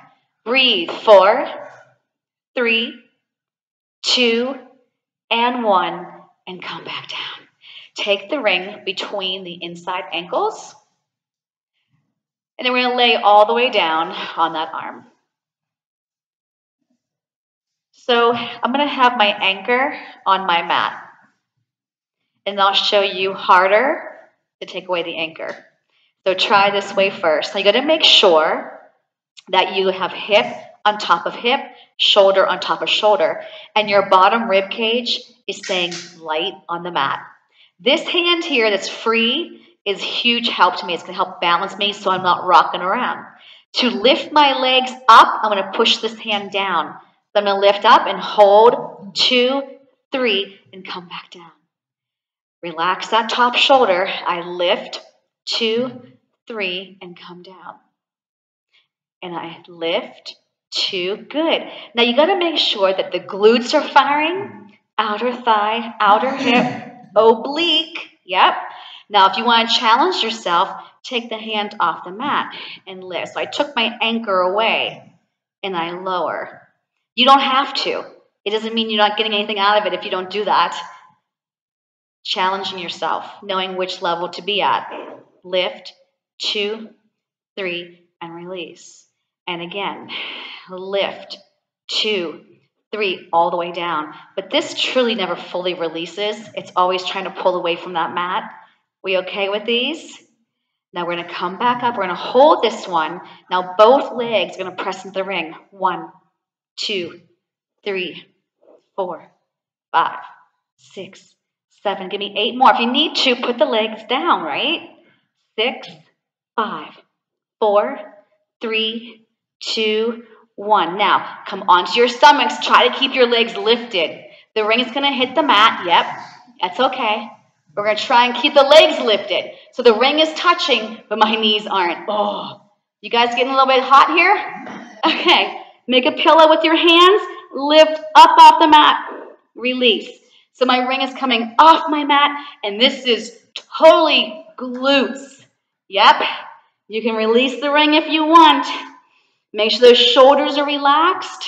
Breathe. 4, 3, 2, and 1, and come back down. Take the ring between the inside ankles, and then we're going to lay all the way down on that arm. So I'm going to have my anchor on my mat, and I'll show you harder to take away the anchor. So try this way first. Now you got to make sure that you have hip on top of hip, shoulder on top of shoulder, and your bottom rib cage is staying light on the mat. This hand here that's free is huge help to me. It's going to help balance me so I'm not rocking around. To lift my legs up, I'm going to push this hand down. So I'm going to lift up and hold, 2, 3, and come back down. Relax that top shoulder. I lift, 2, 3, and come down. And I lift, 2, good. Now you got to make sure that the glutes are firing, outer thigh, outer hip, oblique, yep. Now if you want to challenge yourself, take the hand off the mat and lift. So I took my anchor away and I lower. You don't have to. It doesn't mean you're not getting anything out of it if you don't do that. Challenging yourself, knowing which level to be at. Lift, 2, 3, and release. And again, lift, 2, 3, all the way down. But this truly never fully releases. It's always trying to pull away from that mat. We okay with these? Now we're going to come back up. We're going to hold this one. Now both legs are going to press into the ring. 1, 2, 3, 4, 5, 6, 7. Give me 8 more. If you need to, put the legs down, right? 6, 5, 4, 3, 2, 1. Now, come onto your stomachs. Try to keep your legs lifted. The ring is going to hit the mat. Yep, that's okay. We're going to try and keep the legs lifted. So the ring is touching, but my knees aren't. Oh, you guys getting a little bit hot here? Okay, make a pillow with your hands. Lift up off the mat. Release. So my ring is coming off my mat, and this is totally glutes. Yep, you can release the ring if you want. Make sure those shoulders are relaxed.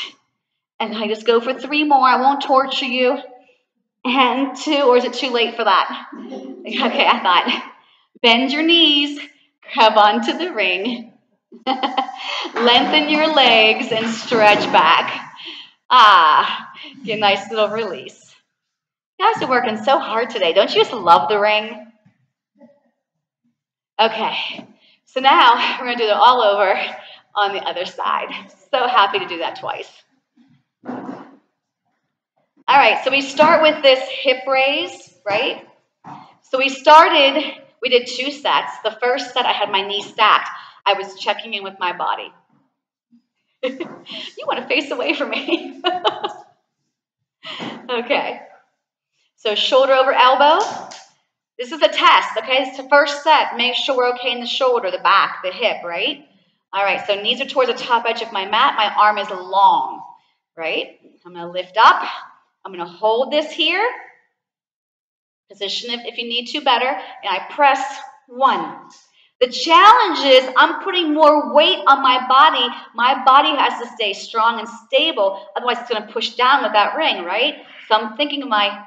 And I just go for 3 more. I won't torture you. And 2, or is it too late for that? Okay, I thought. Bend your knees, grab onto the ring, lengthen your legs, and stretch back. Get a nice little release. You guys are working so hard today. Don't you just love the ring? Okay, so now we're going to do it all over on the other side. So happy to do that twice. All right, so we start with this hip raise, right? So we did 2 sets. The first set, I had my knees stacked. I was checking in with my body. You want to face away from me. Okay. So shoulder over elbow. This is a test, okay? It's the first set. Make sure we're okay in the shoulder, the back, the hip, right? All right, so knees are towards the top edge of my mat. My arm is long, right? I'm going to lift up. I'm going to hold this here. Position if you need to better. And I press 1, The challenge is I'm putting more weight on my body. My body has to stay strong and stable. Otherwise, it's going to push down with that ring, right? So I'm thinking of my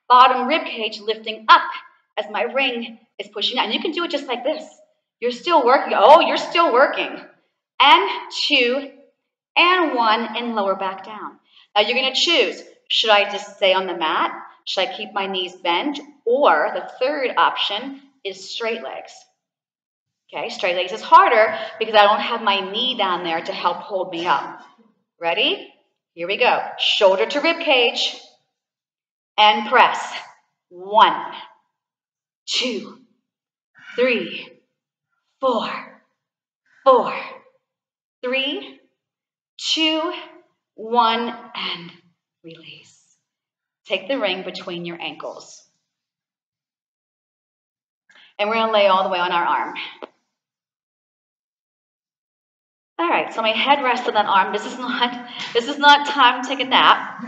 bottom rib cage lifting up as my ring is pushing down. And you can do it just like this. You're still working. Oh, you're still working. And 2, and 1, and lower back down. Now you're going to choose. Should I just stay on the mat? Should I keep my knees bent? Or the third option is straight legs. Okay, straight legs is harder because I don't have my knee down there to help hold me up. Ready? Here we go. Shoulder to rib cage. And press. 1, 2, 3, 4, 4, 3, 2, 1, and release. Take the ring between your ankles. And we're going to lay all the way on our arm. All right, so my head rests on that arm. This is not time to take a nap.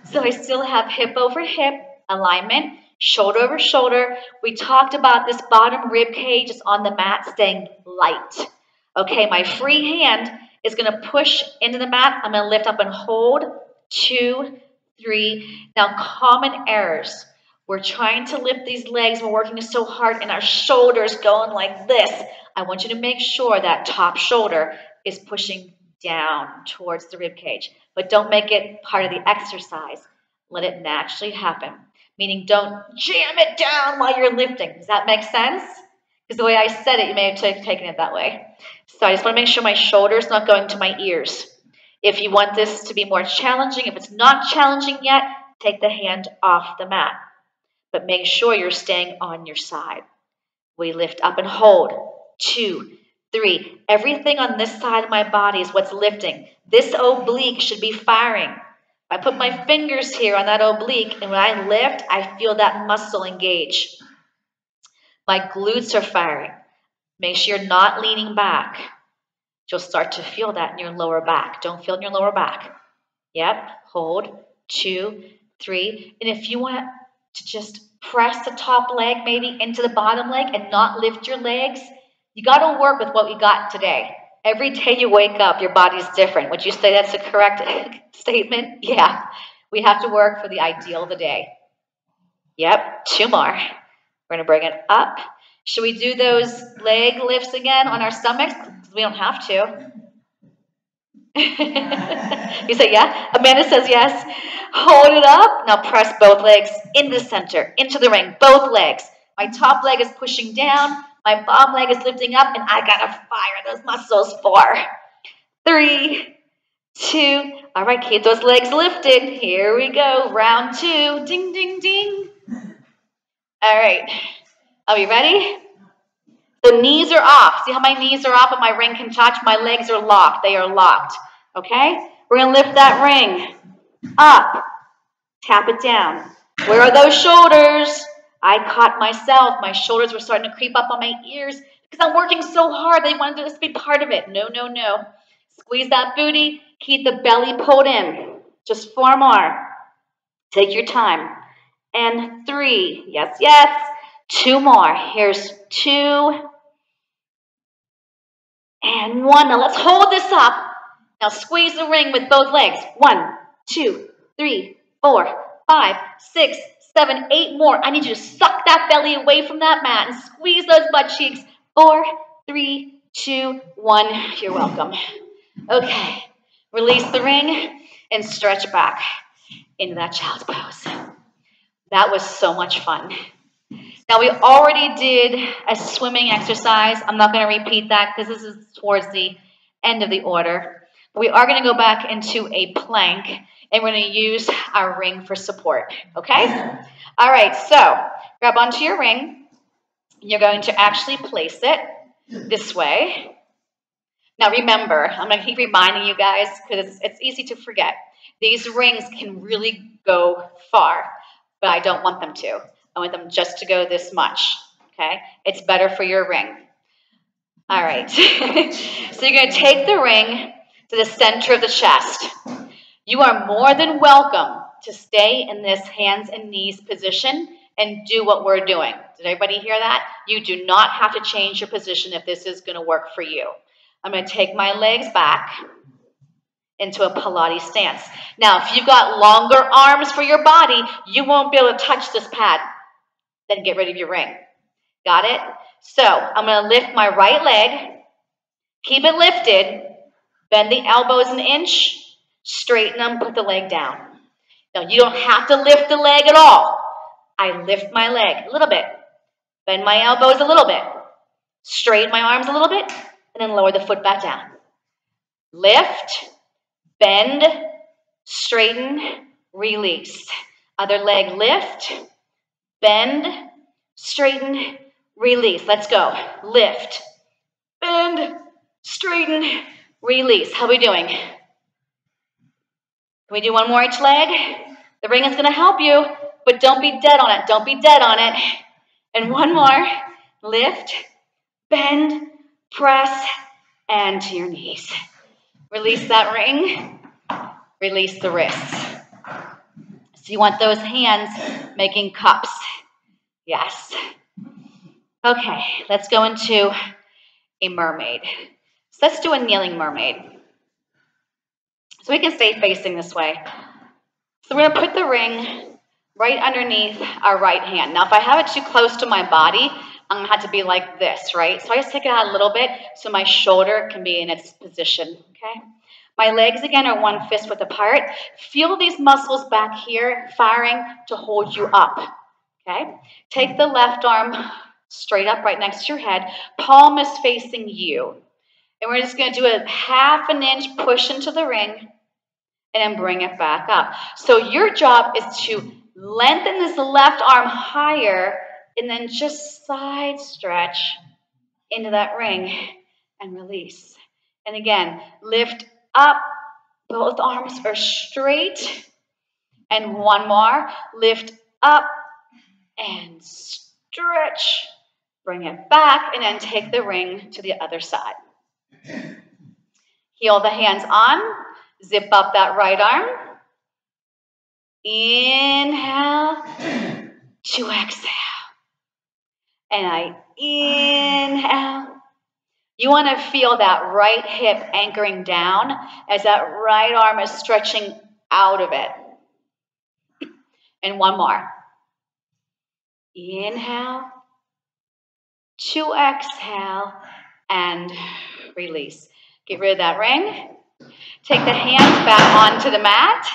So I still have hip over hip alignment, shoulder over shoulder. We talked about this bottom rib cage is on the mat staying light. Okay, my free hand is going to push into the mat. I'm going to lift up and hold. 2, 3. Now, common errors. We're trying to lift these legs. We're working so hard, and our shoulders going like this. I want you to make sure that top shoulder is pushing down towards the rib cage. But don't make it part of the exercise. Let it naturally happen. Meaning don't jam it down while you're lifting. Does that make sense? Because the way I said it, you may have taken it that way. So I just want to make sure my shoulder's not going to my ears. If you want this to be more challenging, if it's not challenging yet, take the hand off the mat. But make sure you're staying on your side. We lift up and hold. 2, 3. Everything on this side of my body is what's lifting. This oblique should be firing. I put my fingers here on that oblique, and when I lift, I feel that muscle engage. My glutes are firing. Make sure you're not leaning back. You'll start to feel that in your lower back. Don't feel it in your lower back. Yep. Hold. 2, 3. And if you want to just press the top leg maybe into the bottom leg and not lift your legs, you got to work with what we got today. Every day you wake up, your body's different. Would you say that's a correct statement? Yeah. We have to work for the ideal of the day. Yep. 2 more. We're going to bring it up. Should we do those leg lifts again on our stomachs? We don't have to. You say yeah? Amanda says yes. Hold it up. Now press both legs in the center, into the ring, both legs. My top leg is pushing down. My bottom leg is lifting up, and I got to fire those muscles. 4, 3, 2. All right, keep those legs lifted. Here we go. Round 2. Ding, ding, ding. All right. Are we ready? The knees are off. See how my knees are off and my ring can touch? My legs are locked. They are locked. Okay? We're going to lift that ring up. Tap it down. Where are those shoulders? I caught myself. My shoulders were starting to creep up on my ears because I'm working so hard. They wanted this to be part of it. No, no, no. Squeeze that booty. Keep the belly pulled in. Just 4 more. Take your time. And 3. Yes, yes. 2 more. Here's 2. And 1. Now let's hold this up. Now squeeze the ring with both legs. 1, 2, 3, 4, 5, 6, 7, 8 more. I need you to suck that belly away from that mat and squeeze those butt cheeks. 4, 3, 2, 1. You're welcome. Okay. Release the ring and stretch back into that child's pose. That was so much fun. Now, we already did a swimming exercise. I'm not going to repeat that because this is towards the end of the order. We are going to go back into a plank, and we're going to use our ring for support, okay? All right, so grab onto your ring. You're going to actually place it this way. Now, remember, I'm going to keep reminding you guys because it's easy to forget. These rings can really go far, but I don't want them to. I want them just to go this much, okay? It's better for your ring. All right. So you're going to take the ring to the center of the chest. You are more than welcome to stay in this hands and knees position and do what we're doing. Did everybody hear that? You do not have to change your position if this is going to work for you. I'm going to take my legs back into a Pilates stance. Now, if you've got longer arms for your body, you won't be able to touch this pad. Then get rid of your ring. Got it? So I'm going to lift my right leg, keep it lifted, bend the elbows an inch, straighten them, put the leg down. Now, you don't have to lift the leg at all. I lift my leg a little bit, bend my elbows a little bit, straighten my arms a little bit, and then lower the foot back down. Lift, bend, straighten, release. Other leg, lift, bend, straighten, release. Let's go. Lift, bend, straighten, release. How are we doing? Can we do one more each leg? The ring is going to help you, but don't be dead on it. Don't be dead on it. And one more. Lift, bend, press, and to your knees. Release that ring. Release the wrists. So you want those hands making cups. Yes. Okay, let's go into a mermaid. So let's do a kneeling mermaid. So we can stay facing this way. So we're going to put the ring right underneath our right hand. Now, if I have it too close to my body, I'm going to have to be like this, right? So I just take it out a little bit so my shoulder can be in its position, okay? My legs, again, are one fist width apart. Feel these muscles back here firing to hold you up, okay? Take the left arm straight up right next to your head. Palm is facing you. And we're just going to do a 1/2 inch push into the ring and then bring it back up. So your job is to lengthen this left arm higher and then just side stretch into that ring and release. And again, lift up, both arms are straight. And one more, lift up and stretch. Bring it back and then take the ring to the other side. Heel the hands on, zip up that right arm. Inhale to exhale. And I inhale. You want to feel that right hip anchoring down as that right arm is stretching out of it. And one more. Inhale to exhale and release. Get rid of that ring. Take the hands back onto the mat.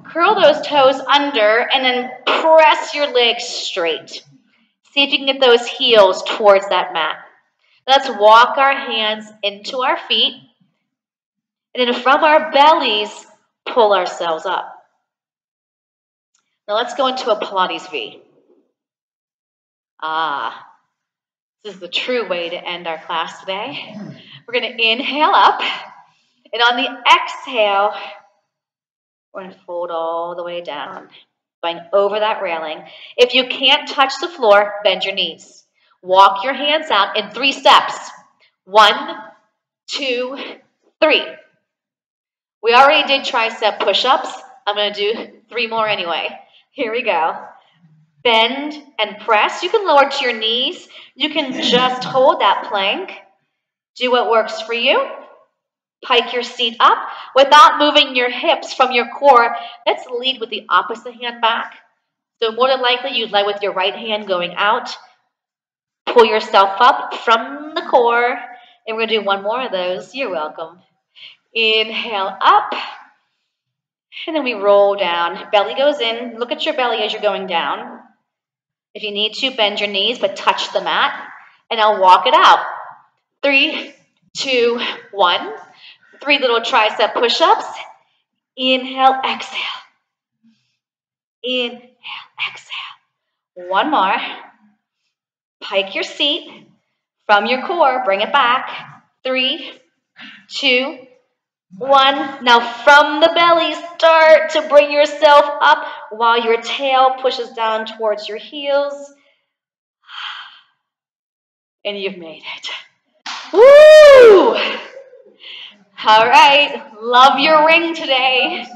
Curl those toes under and then press your legs straight. See if you can get those heels towards that mat. Let's walk our hands into our feet. And then from our bellies, pull ourselves up. Now let's go into a Pilates V. This is the true way to end our class today. We're going to inhale up. And on the exhale, we're going to fold all the way down, going over that railing. If you can't touch the floor, bend your knees. Walk your hands out in 3 steps. 1, 2, 3. We already did tricep push-ups. I'm going to do 3 more anyway. Here we go. Bend and press. You can lower to your knees. You can just hold that plank. Do what works for you. Pike your seat up without moving your hips from your core. Let's lead with the opposite hand back. So more than likely, you'd lead with your right hand going out. Pull yourself up from the core. And we're going to do 1 more of those. You're welcome. Inhale up. And then we roll down. Belly goes in. Look at your belly as you're going down. If you need to, bend your knees, but touch the mat. And I'll walk it out. 3, 2, 1. 3 little tricep push-ups. Inhale, exhale. Inhale, exhale. 1 more. Pike your seat from your core. Bring it back. 3, 2, 1. Now from the belly, start to bring yourself up while your tail pushes down towards your heels. And you've made it. Woo! All right. Love your ring today.